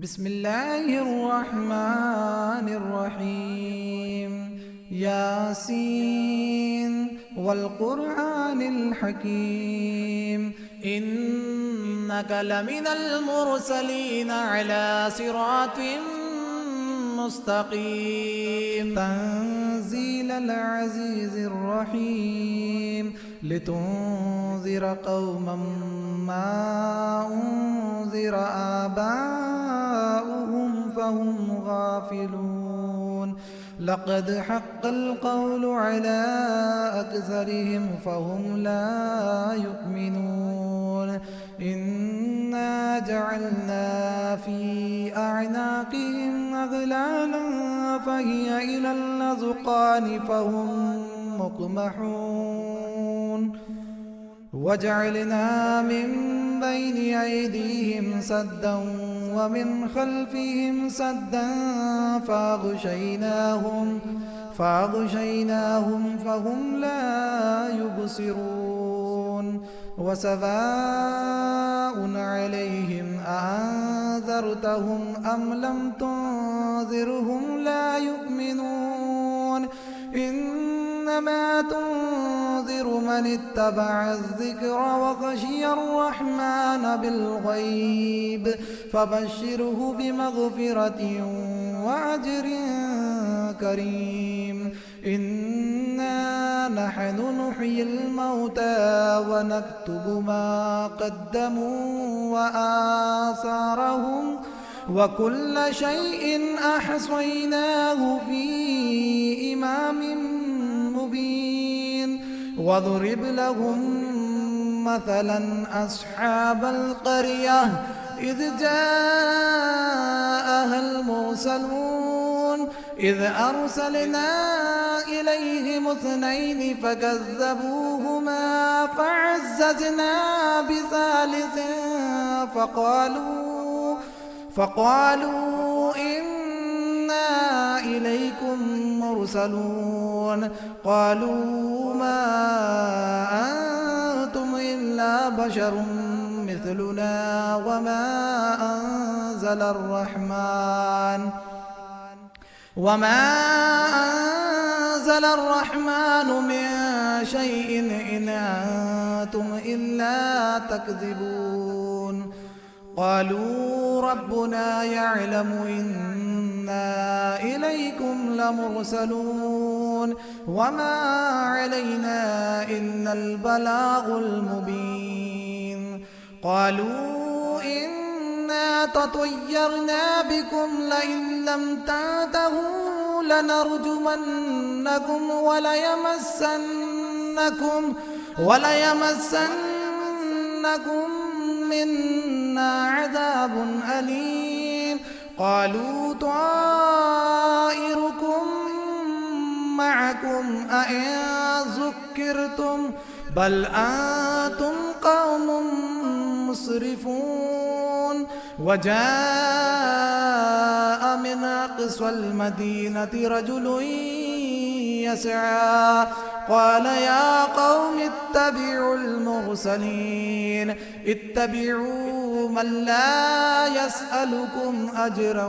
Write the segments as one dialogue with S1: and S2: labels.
S1: بسم الله الرحمن الرحيم. ياسين والقرآن الحكيم إنك لمن المرسلين على صراط مستقيم تنزيل العزيز الرحيم لتنذر قوما ما أنذر آباؤهم فهم غافلون لقد حق القول على أكثرهم فهم لا يؤمنون إنا جعلنا في أعناقهم أغلالا فهي إلى الأذقان فهم مقمحون وجعلنا من بين أيديهم سدا ومن خلفهم سدا فأغشيناهم فهم لا يبصرون وسواء عليهم أأنذرتهم أم لم تنذرهم لا يؤمنون إنما تنذر من اتبع الذكر وخشي الرحمن بالغيب فبشره بمغفرة وأجر كريم إنا نحن نحيي الموتى ونكتب ما قدموا وآثارهم وكل شيء أحصيناه في إمام مبين واضرب لهم مثلا أصحاب القرية إذ جاءها المرسلون إذ أرسلنا إليهم اثنين فكذبوهما فعززنا بثالث فقالوا إنا إليكم مرسلون قالوا ما أنتم إلا بشر مثلنا وما أنزل الرحمن من شيء إن أنتم إلا تكذبون قالوا ربنا يعلم إنا إليكم لمرسلون وما علينا إلا البلاغ المبين قالوا إنا تطيرنا بكم لئن لم تنتهوا لنرجمنكم وليمسنكم منا عذاب أليم قالوا طائركم معكم أئن ذكرتم بل أنتم قوم مسرفون وجاء من أقصى المدينة رجل يسعى قال يا قوم اتبعوا المرسلين اتبعوا من لا يسألكم أجرا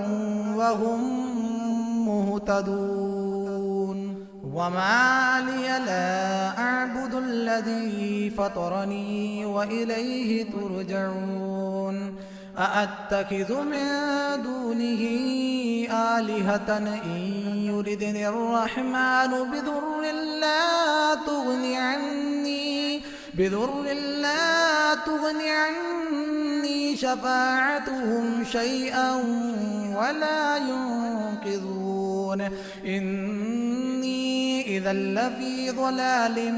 S1: وهم مهتدون وما لي لا أعبد الذي فطرني وإليه ترجعون أأتخذ من دونه آلهة إن يردني الرحمن بضر لا تغني عني شفاعتهم شيئا ولا ينقذون إني إذا لفي ضلال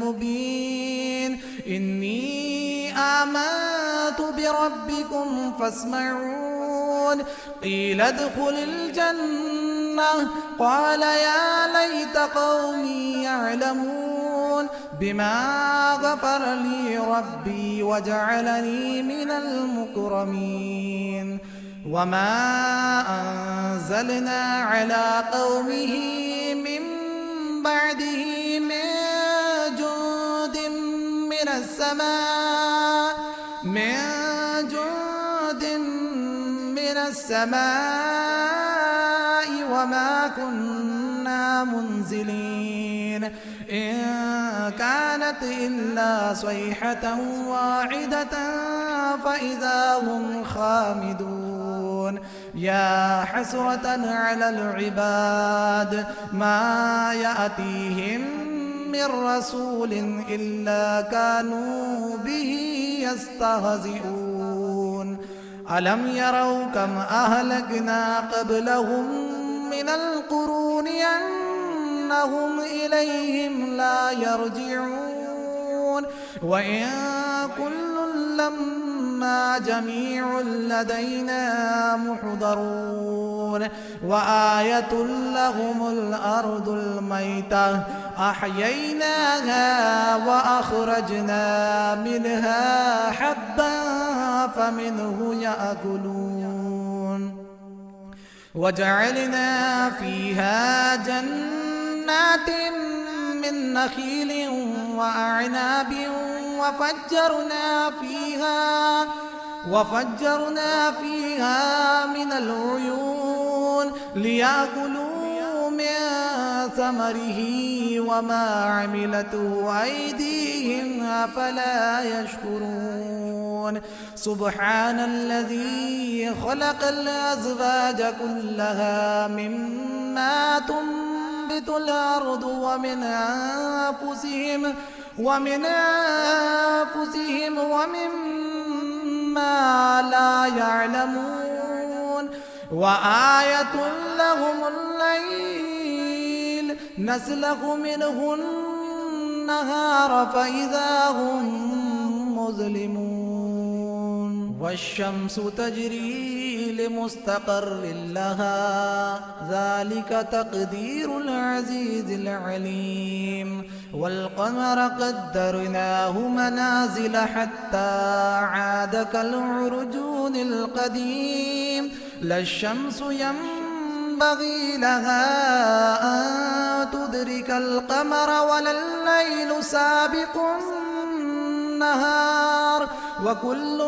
S1: مبين إني آمنت بربكم فاسمعون قيل ادخل الجنة قال يا ليت قومي يعلمون بما غفر لي ربي وجعلني من المكرمين وما أنزلنا على قومه من بعده من جند من السماء السماء وما كنا منزلين إن كانت إلا صيحة واحدة فإذا هم خامدون يا حسرة على العباد ما يأتيهم من رسول إلا كانوا به يستهزئون ألم يروا كم أهلكنا قبلهم من القرون أنهم إليهم لا يرجعون وإن كل لما جميع لدينا محضرون وآية لهم الأرض الميتة أحييناها وأخرجنا منها حبا فمنه يأكلون وجعلنا فيها جنات من نخيل وأعناب وفجرنا فيها من العيون ليأكلوا من ثمره وما عملته أيديهم أفلا يشكرون سبحان الذي خلق الأزواج كلها مما تنبت الأرض ومن أنفسهم ومما لا يعلمون وآية لهم الليل نسلخ منه النهار فإذا هم مظلمون والشمس تجري لمستقر لها ذلك تقدير العزيز العليم والقمر قدرناه منازل حتى عاد كالعرجون القديم لا الشمس ينبغي لها أن تدرك القمر ولا الليل سابق النهار وكل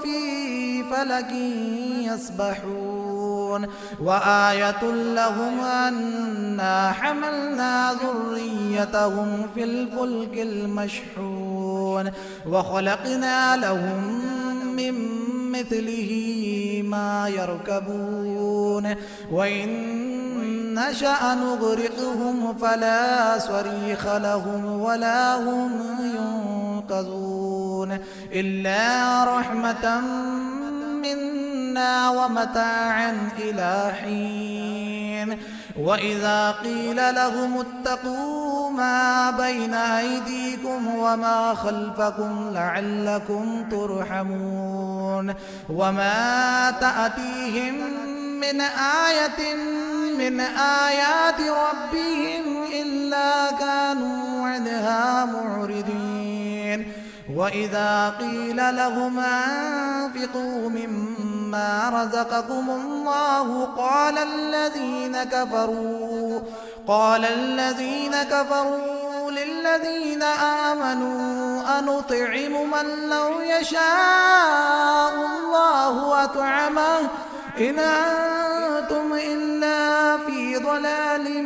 S1: في فلك يسبحون وآية لهم أنا حملنا ذريتهم في الفلك المشحون وخلقنا لهم من مثله ما يركبون وإن نشأ نغرقهم فلا صريخ لهم ولا هم ينقذون إلا رحمة منا ومتاعا إلى حين وإذا قيل لهم اتقوا ما بين أيديكم وما خلفكم لعلكم ترحمون وما تأتيهم من آية من آيات ربهم إلا كانوا عنها معرضين وإذا قيل لهم أنفقوا مما رزقكم الله قال الذين كفروا للذين آمنوا أنطعم من لو يشاء الله أطعمه إن أنتم إلا في ضلال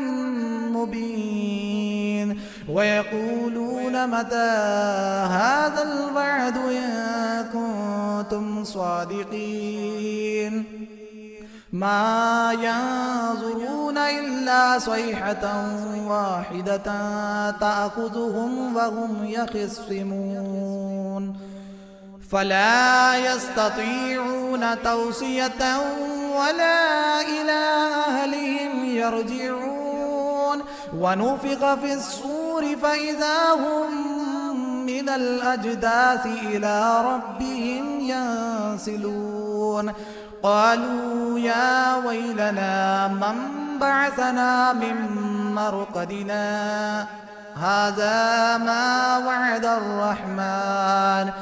S1: مبين ويقولون متى هذا الوعد إن كنتم صادقين ما ينظرون إلا صيحة واحدة تأخذهم وهم يخصمون فلا يستطيعون توصية ولا إلى أهلهم يرجعون ونفخ في الصور فإذا هم من الأجداث إلى ربهم ينسلون قالوا يا ويلنا من بعثنا من مرقدنا هذا ما وعد الرحمن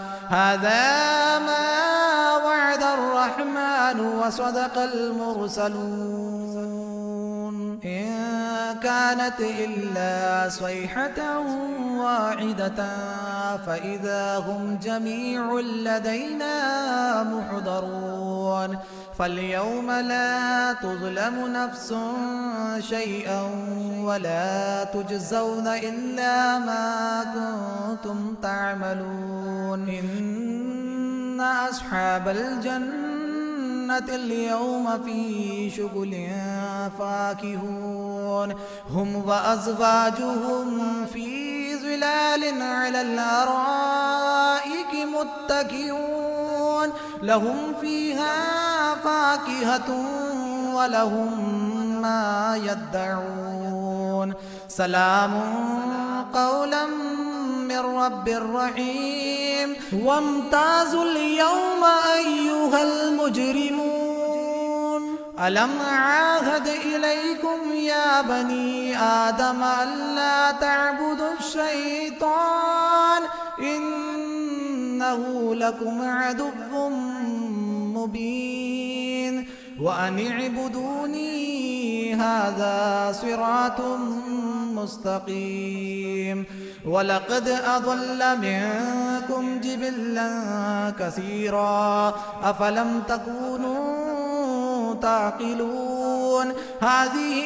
S1: وصدق المرسلون إن كانت إلا صيحة واحدة فإذا هم جميع لدينا محضرون فاليوم لا تظلم نفس شيئا ولا تجزون إلا ما كنتم تعملون إن أصحاب الجنة اليوم في شغل فاكهون هم وأزواجهم في ظلال على الأرائك متكئون لهم فيها فاكهة ولهم ما يدعون سلام قولا من رب رحيم وامتازوا اليوم أيها المجرمون ألم عاهد إليكم يا بني آدم ألا تعبدوا الشيطان إنه لكم عدو مبين وأن اعبدوني هذا صراط مستقيم ولقد أضل منكم جبلا كثيرا أفلم تكونوا تعقلون هذه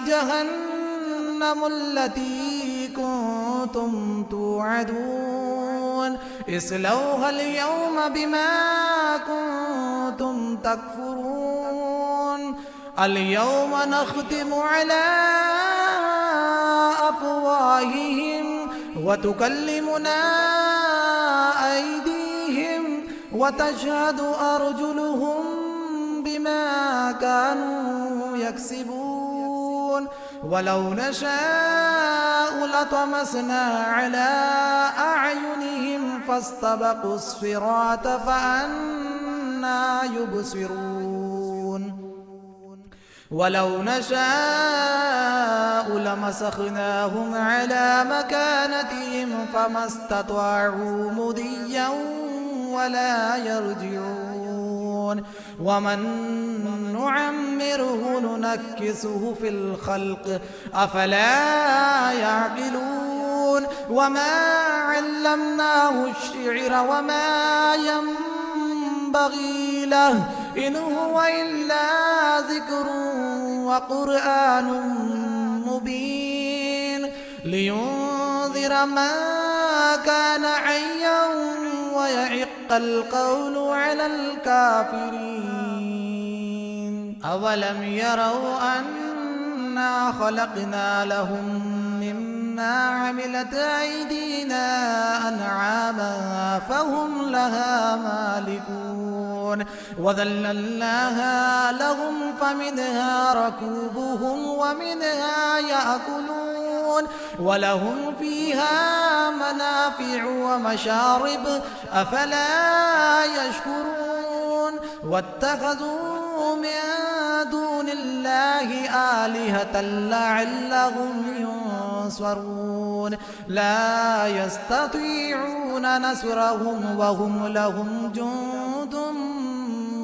S1: جهنم التي كنتم توعدون اصلوها اليوم بما كنتم تكفرون اليوم نختم على أفواههم وتكلمنا أيديهم وتشهد أرجلهم بما كانوا يكسبون ولو نشاء لطمسنا على أعينهم فاستبقوا الصراط فأنى يبصرون ولو نشاء لمسخناهم على مكانتهم فما استطاعوا مضيا ولا يرجعون ومن نعمره ننكسه في الخلق أفلا يعقلون وما علمناه الشعر وما ينبغي له إن هو إلا ذكر وقرآن مبين لينذر من كان حيا ويحق القول على الكافرين أولم يروا أنا خلقنا لهم مما عملت أيدينا أنعاما فهم لها مالكون وذللناها لهم فمنها ركوبهم ومنها يأكلون ولهم فيها منافع ومشارب أفلا يشكرون واتخذوا من دون الله آلهة لعلهم ينصرون لا يستطيعون نصرهم وهم لهم جند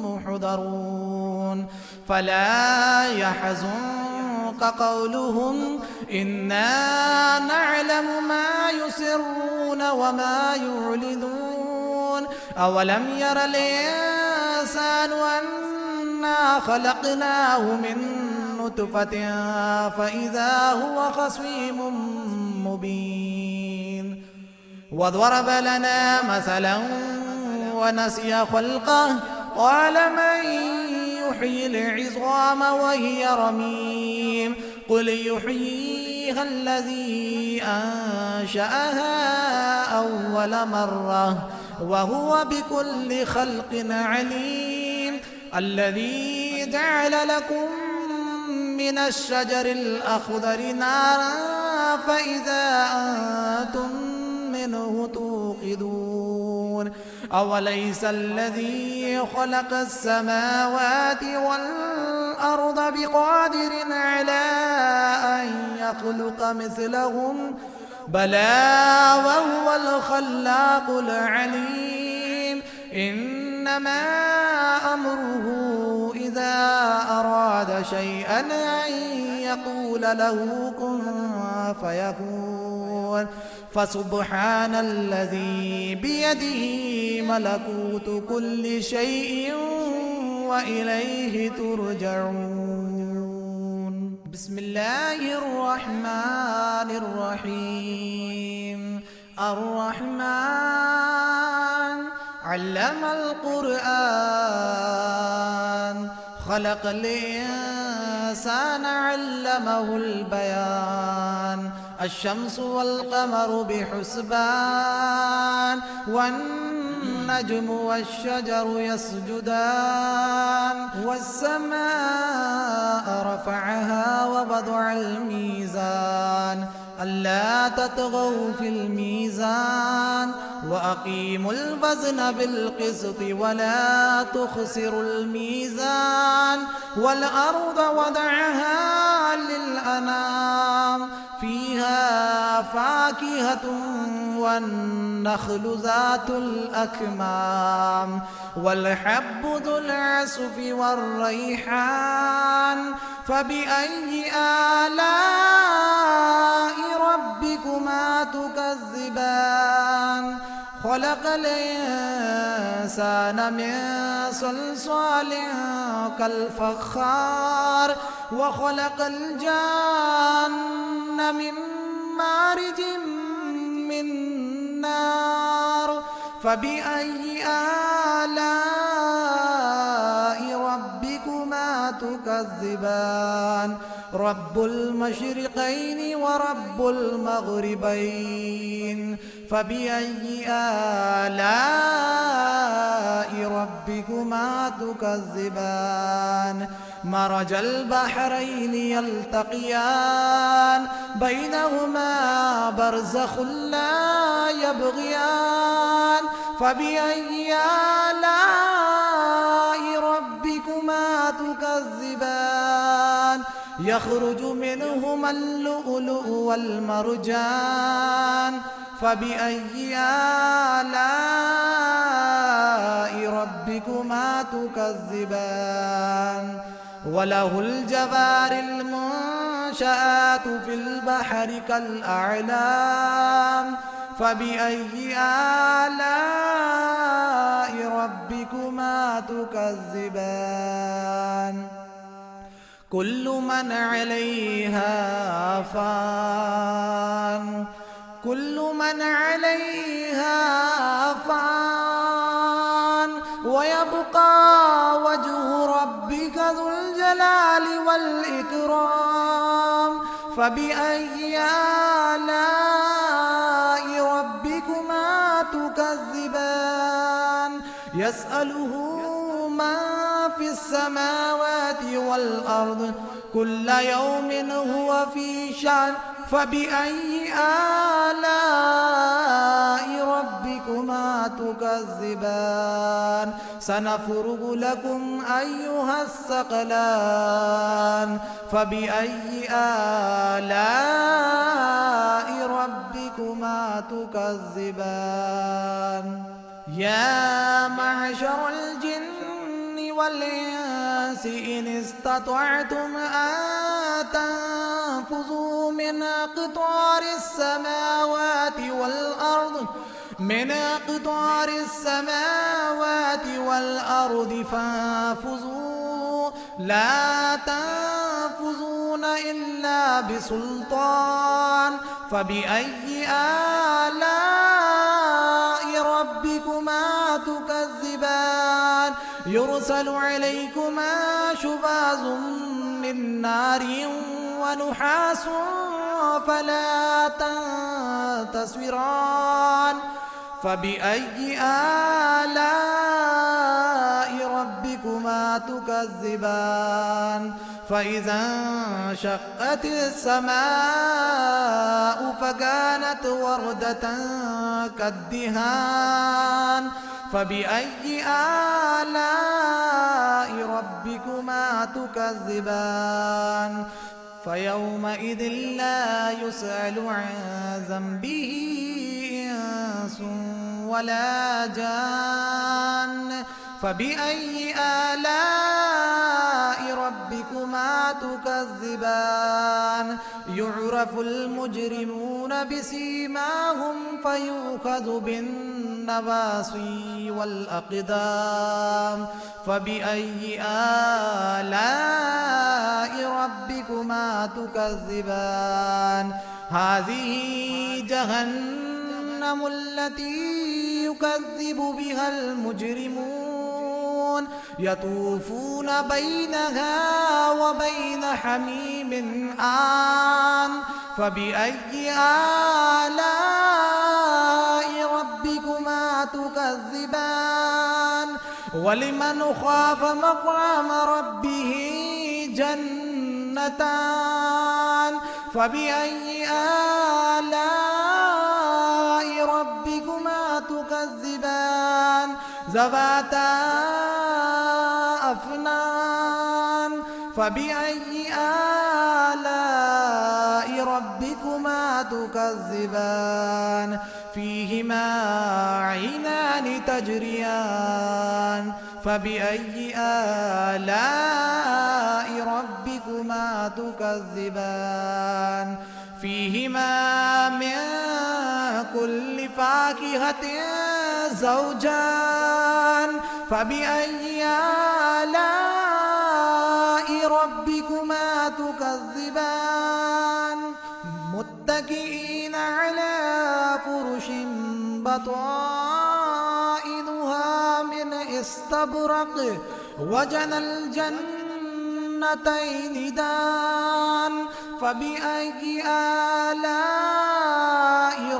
S1: محضرون فلا يحزنك قولهم إنا نعلم ما يسرون وما يعلنون أولم ير الإنسان أنا خلقناه من نطفة فإذا هو خصيم مبين وضرب لنا مثلا ونسي خلقه قال من يحيي العظام وهي رميم قل يحييها الذي أنشأها أول مرة وهو بكل خلق عليم الذي جعل لكم من الشجر الأخضر نارا فإذا أنتم منه توقدون أوليس الذي خلق السماوات والأرض بقادر على أن يخلق مثلهم بلى وهو الخلاق العليم إنما أمره إذا أراد شيئا أن يقول له كن فيكون فسبحان الذي بيده ملكوت كل شيء وإليه ترجعون. بسم الله الرحمن الرحيم. الرحمن علم القرآن، خلق الإنسان علمه البيان. الشمس والقمر بحسبان، والنجم والشجر يسجدان. والسماء رفعها ووضع الميزان، ألا تطغوا في الميزان، وأقيموا الوزن بالقسط ولا تخسروا الميزان. والأرض وضعها للأنام، فيها فاكهة والنخل ذات الأكمام، والحب ذو العصف والريحان. فبأي آلاء ربكما تكذبان؟ خلق الإنسان من صلصال كالفخار، وخلق الجان من مارج من نار. فبأي آلاء ربكما تكذبان؟ رب المشرقين ورب المغربين. فبأي آلاء ربكما تكذبان؟ مرج البحرين يلتقيان، بينهما برزخ لا يبغيان. فبأي آلاء ربكما تكذبان؟ يخرج منهما اللؤلؤ والمرجان. فبأي آلاء ربكما تكذبان؟ وله الجوار المنشآت في البحر كالأعلام. فبأي آلاء ربكما تكذبان؟ كل من عليها فان، كل من عليها فان، ويبقى وجه ربك ذو الجلال والإكرام. فبأي آلاء ربكما تكذبان؟ يسأله من في السماوات والأرض، كل يوم هو في شأن. فبأي آلاء ربكما تكذبان؟ سنفرغ لكم أيها الثقلان. فبأي آلاء ربكما تكذبان؟ يا معشر الجن والإنس إن استطعتم أن تنفذوا من أقطار السماوات والأرض، من أقطار السماوات والأرض فانفذوا، لا تنفذون إلا بسلطان. فبأي آلاء ربكما تكذبان؟ يرسل عليكما شواظ من نار ونحاس فلا تنتصران. فبأي آلاء ربكما تكذبان؟ فإذا انشقت السماء فكانت وردة كالدهان. فبأي آلاء ربكما تكذبان؟ فيومئذ لا يسأل عن ذنبه إنس ولا جان. فبأي آلاء ربكما تكذبان يعرف المجرمون بسيماهم فيؤخذ بالنواصي والأقدام فبأي آلاء ربكما تكذبان هذه جهنم التي يكذب بها المجرمون يطوفون بينها وبين حميم آن فبأي آلاء ربكما تكذبان ولمن خاف مقام ربه جنتان فبأي آلاء ربكما تكذبان ذواتا أفنان فبأي آلاء ربكما تكذبان فيهما عينان تجريان فبأي آلاء ربكما تكذبان فيهما من كل فاكهة زوجان فبأي آلاء ربكما تكذبان متكئين على فرش بطائنها من استبرق وجنى الجنتين دان فبأي آلاء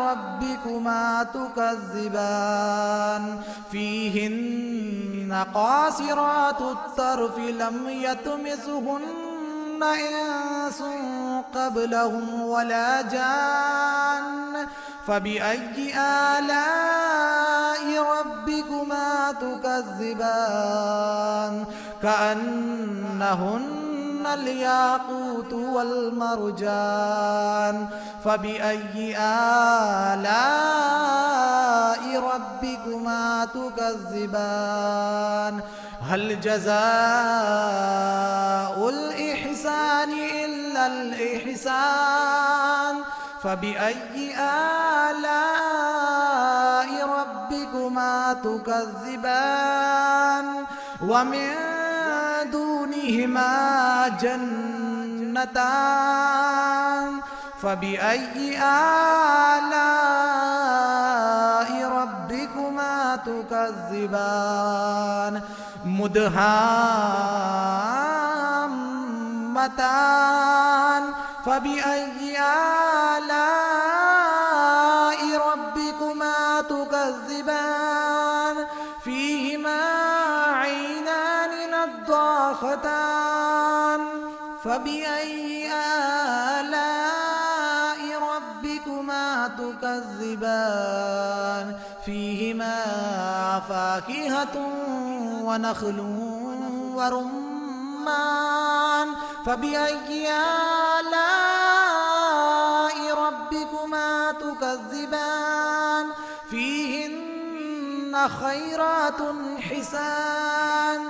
S1: ربكما تكذبان فيهن قاصرات الطرف لم يطمثهن إنس قبلهم ولا جان فبأي آلاء ربكما تكذبان كأنهن الياقوت والمرجان فبأي آلاء ربكما تكذبان هل جزاء الإحسان إلا الإحسان فبأي آلاء ربكما تكذبان ومن دونهما جنتان فبأي آلاء ربكما تكذبان مدهامتان فبأي آلاء ربكما تكذبان فيهما عينان نضاختان فبأي آلاء ربكما تكذبان فيهما فاكهة ونخل ورمان فبأي آلاء ربكما تكذبان فيهن خيرات حسان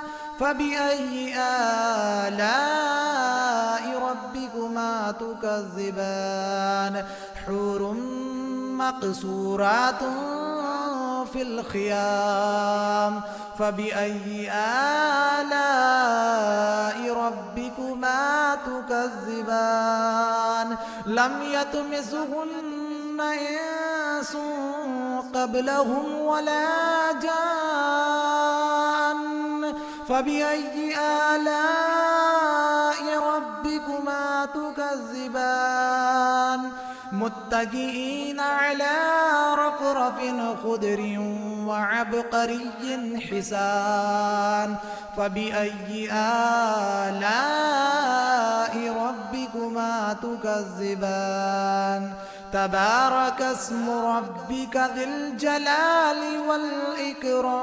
S1: فبأي آلاء ربكما تكذبان حور مقصورات في الخيام فبأي آلاء ربكما تكذبان لم يطمثهن إنس قبلهم ولا جان فبأي آلاء ربكما تكذبان متكئين على رفرف خضر وعبقري حسان فبأي آلاء ربكما تكذبان تبارك اسم ربك ذي الجلال والإكرام.